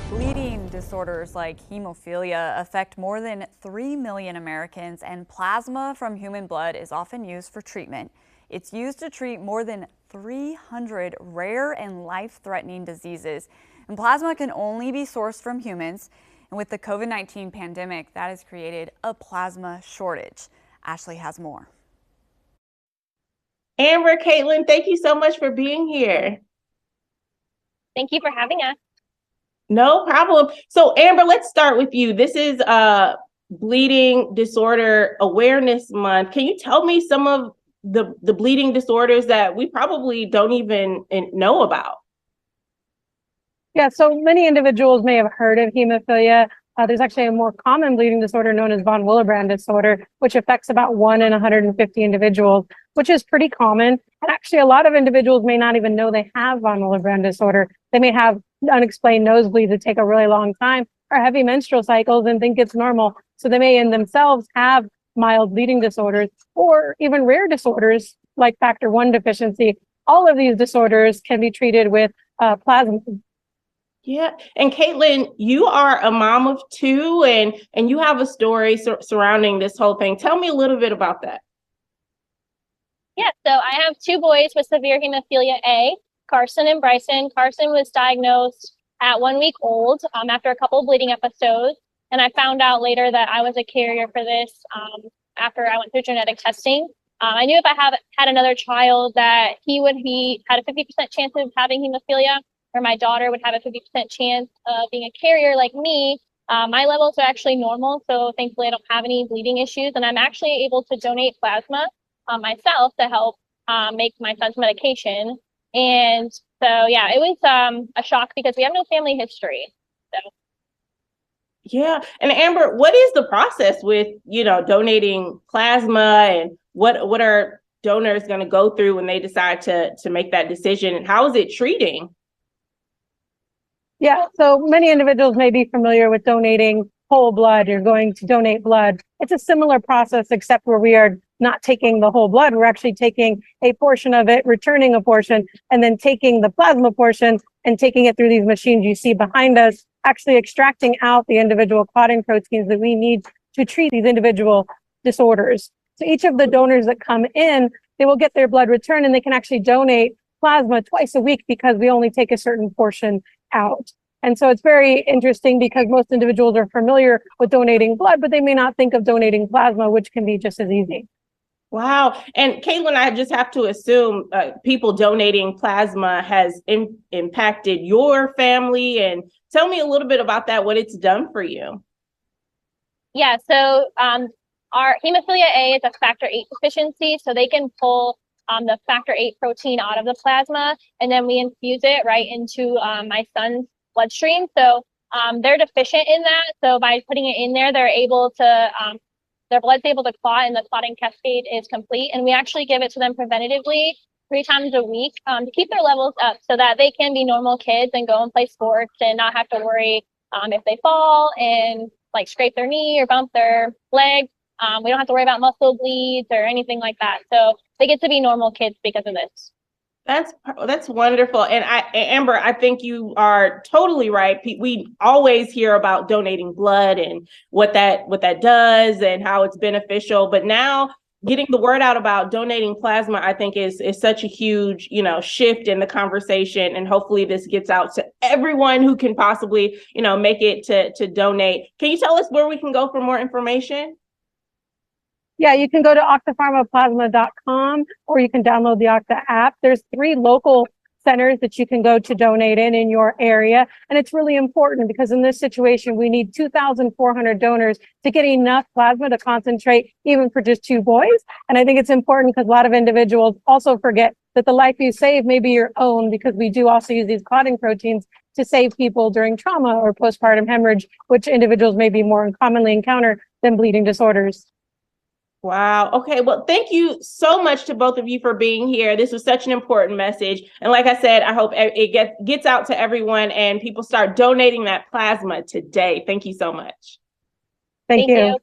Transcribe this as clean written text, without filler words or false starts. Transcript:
Bleeding disorders like hemophilia affect more than 3 million Americans, and plasma from human blood is often used for treatment. It's used to treat more than 300 rare and life-threatening diseases. And plasma can only be sourced from humans. And with the COVID-19 pandemic, that has created a plasma shortage. Ashley has more. Amber, Caitlin, thank you so much for being here. Thank you for having us. No problem. So Amber, let's start with you. This is Bleeding Disorder Awareness Month. Can you tell me some of the bleeding disorders that we probably don't even know about? Yeah, so many individuals may have heard of hemophilia. There's actually a more common bleeding disorder known as von Willebrand disorder, which affects about 1 in 150 individuals, which is pretty common. And actually, a lot of individuals may not even know they have von Willebrand disorder. They may have unexplained nosebleeds that take a really long time or heavy menstrual cycles and think it's normal. So they may in themselves have mild bleeding disorders or even rare disorders like factor I deficiency. All of these disorders can be treated with plasma. Yeah. And Caitlin, you are a mom of 2 and you have a story surrounding this whole thing. Tell me a little bit about that. Yeah, so I have 2 boys with severe hemophilia A, Carson and Bryson. Carson was diagnosed at 1 week old after a couple of bleeding episodes. And I found out later that I was a carrier for this after I went through genetic testing. I knew if I had another child that he had a 50% chance of having hemophilia, or my daughter would have a 50% chance of being a carrier like me. My levels are actually normal, so thankfully I don't have any bleeding issues, and I'm actually able to donate plasma myself to help make my son's medication. And so, yeah, it was a shock because we have no family history. So. Yeah. And Amber, what is the process with, donating plasma, and what are donors going to go through when they decide to make that decision, and how is it treating? Yeah, so many individuals may be familiar with donating whole blood. You're going to donate blood. It's a similar process, except where we are not taking the whole blood. We're actually taking a portion of it, returning a portion, and then taking the plasma portion and taking it through these machines you see behind us, actually extracting out the individual clotting proteins that we need to treat these individual disorders. So each of the donors that come in, they will get their blood returned, and they can actually donate plasma twice a week because we only take a certain portion out. And so it's very interesting because most individuals are familiar with donating blood, but they may not think of donating plasma, which can be just as easy. Wow. And Caitlin, I just have to assume people donating plasma has impacted your family. And tell me a little bit about that, what it's done for you. Yeah, so our hemophilia A is a factor VIII deficiency, so they can pull the factor VIII protein out of the plasma, and then we infuse it right into my son's bloodstream. So they're deficient in that. So by putting it in there, they're able to, their blood's able to clot, and the clotting cascade is complete. And we actually give it to them preventatively 3 times a week to keep their levels up so that they can be normal kids and go and play sports and not have to worry if they fall and like scrape their knee or bump their leg. We don't have to worry about muscle bleeds or anything like that. So they get to be normal kids because of this. That's wonderful. And Amber, I think you are totally right. We always hear about donating blood and what that does and how it's beneficial. But now getting the word out about donating plasma, I think is such a huge, shift in the conversation. And hopefully this gets out to everyone who can possibly, make it to donate. Can you tell us where we can go for more information? Yeah, you can go to octapharmaplasma.com, or you can download the Octa app. There's 3 local centers that you can go to donate in your area. And it's really important because in this situation, we need 2,400 donors to get enough plasma to concentrate even for just 2 boys. And I think it's important because a lot of individuals also forget that the life you save may be your own, because we do also use these clotting proteins to save people during trauma or postpartum hemorrhage, which individuals may be more commonly encounter than bleeding disorders. Wow. Okay. Well, thank you so much to both of you for being here. This was such an important message. And like I said, I hope it gets out to everyone and people start donating that plasma today. Thank you so much. Thank you.